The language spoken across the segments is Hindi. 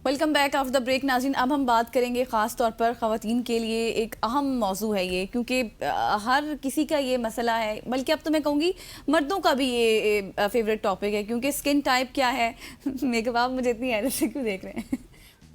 Welcome back after the break नाज़रीन। अब हम बात करेंगे ख़ास तौर पर ख़वातीन के लिए एक अहम मौजू है ये, क्योंकि हर किसी का ये मसला है, बल्कि अब तो मैं कहूँगी मर्दों का भी ये फेवरेट टॉपिक है, क्योंकि स्किन टाइप क्या है मेकअप। आप मुझे इतनी हैरत से क्यों देख रहे हैं?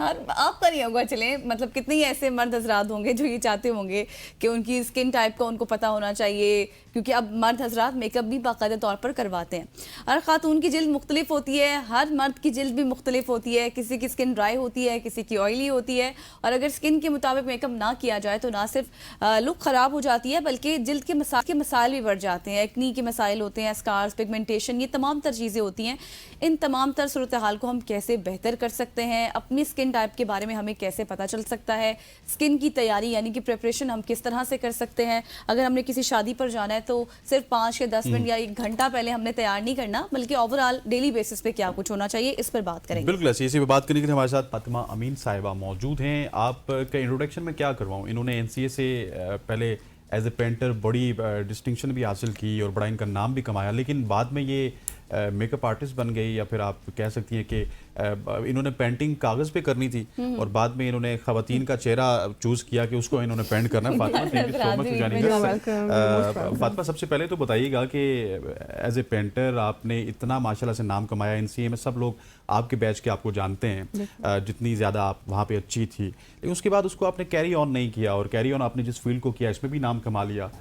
और आपका नहीं होगा, चलें, मतलब कितने ही ऐसे मर्द हजरात होंगे जो ये चाहते होंगे कि उनकी स्किन टाइप का उनको पता होना चाहिए, क्योंकि अब मर्द हजरात मेकअप भी बाकायदा तौर पर करवाते हैं। हर खातून की जिल्द मुख्तलिफ होती है, हर मर्द की जिल्द भी मुख्तलिफ होती है, किसी की स्किन ड्राई होती है, किसी की ऑयली होती है, और अगर स्किन के मुताबिक मेकअप ना किया जाए तो ना सिर्फ लुक ख़राब हो जाती है बल्कि जिल्द के मसाइल भी बढ़ जाते हैं। एक्नी के मसाइल होते हैं, स्कार्स, पिगमेंटेशन, ये तमाम तर चीज़ें होती हैं। इन तमाम तर सूरत हाल को हम कैसे बेहतर कर सकते हैं, अपनी स्किन टाइप के बारे में हमें कैसे पता चल सकता है, स्किन की तैयारी यानी कि प्रिपरेशन हम किस तरह से कर सकते हैं। अगर हमने किसी शादी पर जाना है तो सिर्फ 5 या 10 मिनट या 1 घंटा पहले हमने तैयार नहीं करना, बल्कि ओवरऑल डेली बेसिस पे क्या कुछ होना चाहिए, इस पर बात करेंगे। बिल्कुल ऐसी इसी पे बात करने के लिए हमारे साथ फातिमा अमीन साहिबा मौजूद हैं। आपका इंट्रोडक्शन में क्या करवाऊँ, इन्होंने एनसीए से पहले एज ए पेंटर बड़ी डिस्टिंक्शन भी हासिल की और बड़ा इनका नाम भी कमाया, लेकिन बाद में ये मेकअप आर्टिस्ट बन गई, या फिर आप कह सकती हैं कि इन्होंने पेंटिंग कागज़ पे करनी थी और बाद में इन्होंने ख़वातीन का चेहरा चूज़ किया कि उसको इन्होंने पेंट करना है। Fatima, thank you so much for joining us. Fatima, सबसे पहले तो बताइएगा कि एज ए पेंटर आपने इतना माशाल्लाह से नाम कमाया, एनसीए में सब लोग आपके बैच के आपको जानते हैं, जितनी ज़्यादा आप वहाँ पे अच्छी थी, लेकिन उसके बाद उसको आपने कैरी ऑन नहीं किया, और कैरी ऑन आपने जिस फील्ड को किया इसमें भी नाम कमा लिया।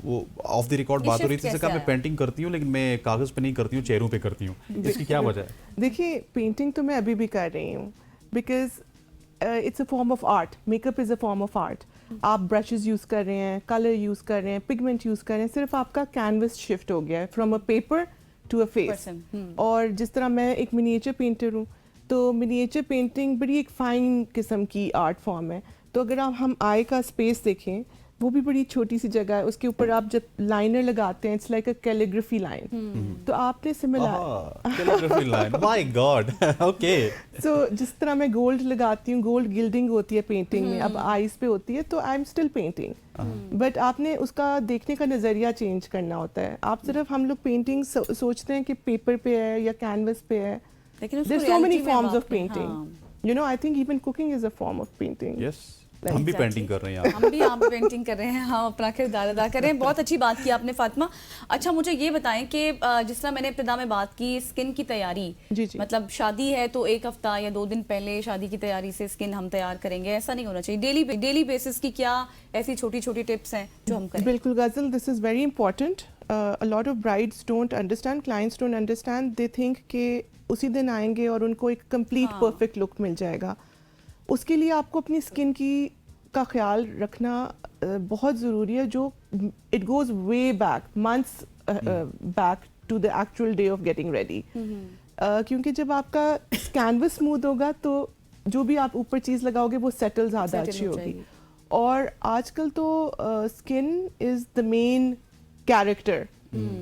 वो ऑफ द रिकॉर्ड बात हो रही थी, जैसे कहा मैं पेंटिंग करती हूँ लेकिन मैं कागज़ पे नहीं करती हूँ, चेहरों पे करती हूँ, इसकी क्या वजह है? देखिए, पेंटिंग तो मैं अभी भी कर रही हूँ, because it's a form of art. Makeup is a form of art. आप ब्रशेस यूज़ कर रहे हैं, कलर यूज़ कर रहे हैं, पिगमेंट यूज़ कर रहे हैं, सिर्फ आपका कैनवस शिफ्ट हो गया है from a paper to a face. और जिस तरह मैं एक मिनिएचर पेंटर हूँ, तो मिनिएचर पेंटिंग बड़ी एक फ़ाइन किस्म की आर्ट फॉर्म है। तो अगर हम आई का स्पेस देखें, वो भी बड़ी छोटी सी जगह है, उसके ऊपर आप जब लाइनर लगाते हैं, it's like a calligraphy line. तो आपने calligraphy line, my God, okay. So जिस तरह मैं गोल्ड लगाती हूँ, गोल्ड गिल्डिंग होती है पेंटिंग में, अब आईज पे होती है, तो I am still painting. But आपने उसका देखने का नज़रिया चेंज करना होता है। आप सिर्फ, हम लोग पेंटिंग सोचते हैं कि पेपर पे है या कैनवस पे है, लेकिन there so many forms of painting. You know, I think even cooking is a form of painting. Yes, हम भी पेंटिंग कर रहे हैं, हम भी यहाँ पे पेंटिंग कर रहे हैं, हम अपना किरदार अदा कर रहे हैं। बहुत अच्छी बात की आपने फातिमा। अच्छा, मुझे ये बताएं कि जिस तरह मैंने इब्तिदा में बात की स्किन की तैयारी, जी जी, मतलब शादी है तो 1 हफ्ता या 2 दिन पहले शादी की तैयारी से स्किन हम तैयार करेंगे, ऐसा नहीं होना चाहिए। डेली बेसिस की क्या ऐसी छोटी छोटी टिप्स हैं जो हम करें? बिल्कुल गजल, this is very important. a lot of brides don't understand, clients don't understand, they think कि उसी दिन आएंगे और उनको एक कंप्लीट परफेक्ट लुक मिल जाएगा। उसके लिए आपको अपनी स्किन की का ख्याल रखना बहुत ज़रूरी है, जो it goes way back, months back to the actual day of getting ready. क्योंकि जब आपका कैनवस स्मूथ होगा तो जो भी आप ऊपर चीज़ लगाओगे वो सेटल ज़्यादा अच्छी होगी। और आजकल तो skin is the main character,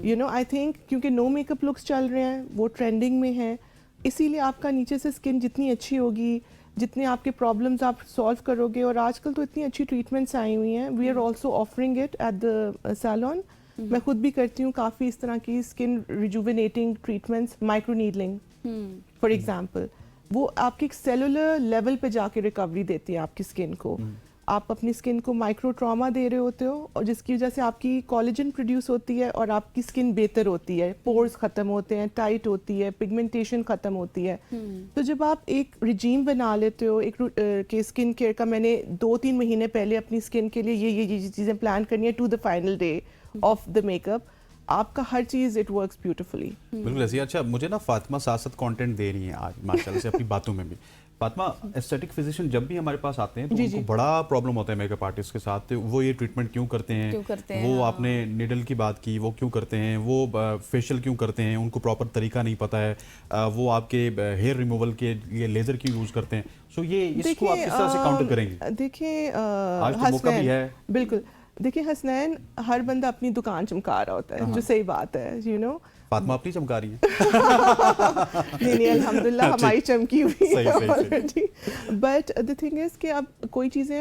you know, I think, क्योंकि नो मेकअप लुक्स चल रहे हैं, वो ट्रेंडिंग में है, इसीलिए आपका नीचे से स्किन जितनी अच्छी होगी, जितने आपके प्रॉब्लम्स आप सॉल्व करोगे। और आजकल तो इतनी अच्छी ट्रीटमेंट्स आई हुई हैं, we are also offering it at the salon. मैं खुद भी करती हूँ काफ़ी इस तरह की skin rejuvenating treatments, micro needling for example. वो आपके सेलुलर लेवल पे जाके रिकवरी देती है आपकी स्किन को। आप अपनी स्किन को माइक्रो ट्रॉमा दे रहे होते हो, और जिसकी वजह से आपकी कोलेजन प्रोड्यूस होती है और आपकी स्किन बेहतर होती है, पोर्स ख़त्म होते हैं, टाइट होती है, पिगमेंटेशन ख़त्म होती है। तो जब आप एक रिजीम बना लेते हो एक के स्किन केयर का, मैंने 2-3 महीने पहले अपनी स्किन के लिए ये चीज़ें प्लान करनी है to the final day of the makeup, आपका हर चीज़ इट वर्क्स ब्यूटिफुली। बिल्कुल ऐसी। अच्छा, मुझे ना फातिमा साथ साथ कंटेंट दे रही हैं आज माशाल्लाह से अपनी बातों में भी। फातिमा, एस्थेटिक फिजिशियन जब भी हमारे पास आते हैं तो उनको बड़ा प्रॉब्लम होता है मेकअप आर्टिस्ट के साथ, तो वो ये ट्रीटमेंट क्यों करते हैं, वो आपने निडल की बात की, वो क्यों करते हैं, वो फेशियल क्यों करते हैं, उनको प्रॉपर तरीका नहीं पता है, वो आपके हेयर रिमूवल के लिए लेजर क्यों यूज़ करते हैं। सो ये इसको आप किस तरह से काउंटर करेंगे? देखिए, आज तो मौका भी है। बिल्कुल, देखिए हसनैन, हर बंदा अपनी दुकान चमका रहा होता है, जो सही बात है, यू नो। फातिमा अपनी चमका रही है। नहीं, अल्हम्दुलिल्लाह हमारी चमकी हुई है already. But the thing is कि अब कोई चीज़ें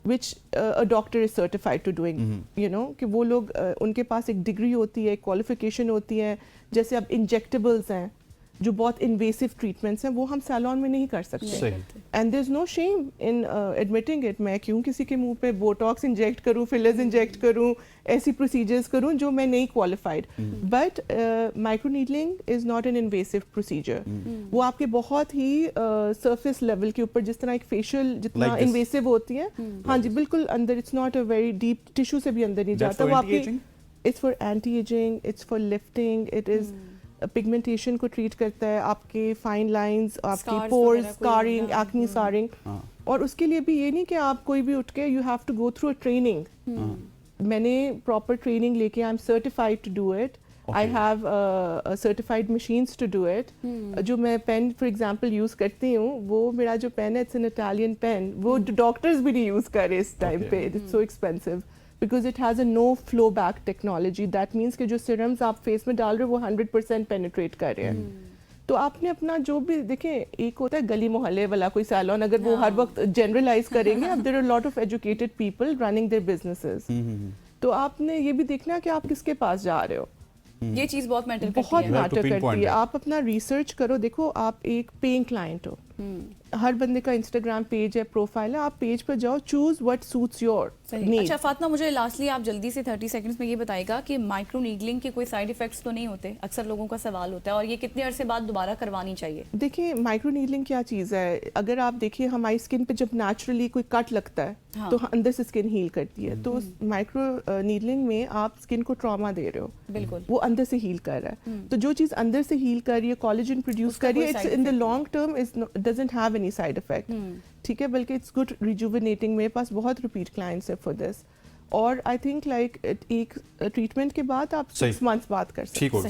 which a doctor is certified to doing, you know, कि वो लोग उनके पास एक डिग्री होती है, क्वालिफिकेशन होती है। जैसे अब इंजेक्टेबल्स हैं, जो बहुत इन्वेसिव ट्रीटमेंट्स हैं वो हम सैलून में नहीं कर सकते। सही। And there is no shame in admitting it. मैं क्यों किसी के मुंह पे बोटॉक्स इंजेक्ट करूं, फिलर्स इंजेक्ट करूं, ऐसी प्रोसीजर्स करूं जो मैं नहीं qualified. But microneedling is not an invasive procedure. वो आपके बहुत ही सरफेस लेवल के ऊपर, जिस तरह एक फेशियल जितना Like this? इन्वेसिव होती है, हाँ जी बिल्कुल अंदर, it's not a very deep, tissue से भी अंदर नहीं That's जाता for वो आपकी। anti-aging? It's for anti ageing, it's for lifting, it is pigmentation को ट्रीट करता है, आपके फाइन लाइंस, आपकी Scars पोर्स, वगैरह कोई स्कारिंग, होना, एक्ने स्कारिंग। हाँ। और उसके लिए भी ये नहीं कि आप कोई भी उठ के you have to go through a training. मैंने प्रॉपर ट्रेनिंग लेके I am certified to do it. I have certified machines to do it. जो मैं पेन फॉर एग्जांपल यूज करती हूँ, वो मेरा जो पेन है इट्स एन इटालियन पेन, वो डॉक्टर्स भी नहीं यूज कर रहे इस टाइम पे, it's so expensive because it has a no flow back technology. That means कि जो सिरम्स आप फेस में डाल रहे हो वो 100% पेनिट्रेट कर रहे हैं। तो आपने अपना जो भी देखें, एक होता है गली मोहल्ले वाला कोई सैलून, अगर वो हर वक्त जनरलाइज करेंगे, अब there are lot of educated people running their businesses, तो आपने ये भी देखना कि आप किसके पास जा रहे हो। ये चीज बहुत मैटर करती बहुत है। Where to मैटर pinpoint करती है। it. आप अपना रिसर्च करो। देखो, आप एक पेइंग क्लाइंट हो, हर बंदे का इंस्टाग्राम पेज है, प्रोफाइल है, आप पेज पर जाओ, choose what suits your need. अच्छा फातिमा, मुझे लास्टली आप जल्दी से 30 सेकंड्स में ये बताएगा कि माइक्रो नीडलिंग के कोई साइड इफेक्ट्स तो नहीं होते? अक्सर लोगों का सवाल होता है, और ये कितने अरसे बाद दोबारा करवानी चाहिए? देखिए, माइक्रो नीडलिंग क्या चीज़ है, अगर आप देखिए हमारी स्किन पे जब नेचुरली कोई कट लगता है हाँ। तो अंदर से स्किन हील करती है। तो माइक्रो नीडलिंग में आप स्किन को ट्रॉमा दे रहे हो, बिल्कुल। वो अंदर से हील कर रहा है। तो जो चीज़ अंदर से हील कर रही है, कोलेजन प्रोड्यूस उसका कर रही है, कोई it's side in the effect long term is doesn't have any side effect. ठीक है, बल्कि इट्स गुड रिजुविनेटिंग। मेरे पास बहुत रिपीट क्लाइंट्स है फॉर दिस। और आई थिंक लाइक एक ट्रीटमेंट के बाद आप सही। 6 मंथ्स बाद कर सकते ठीक हैं। हो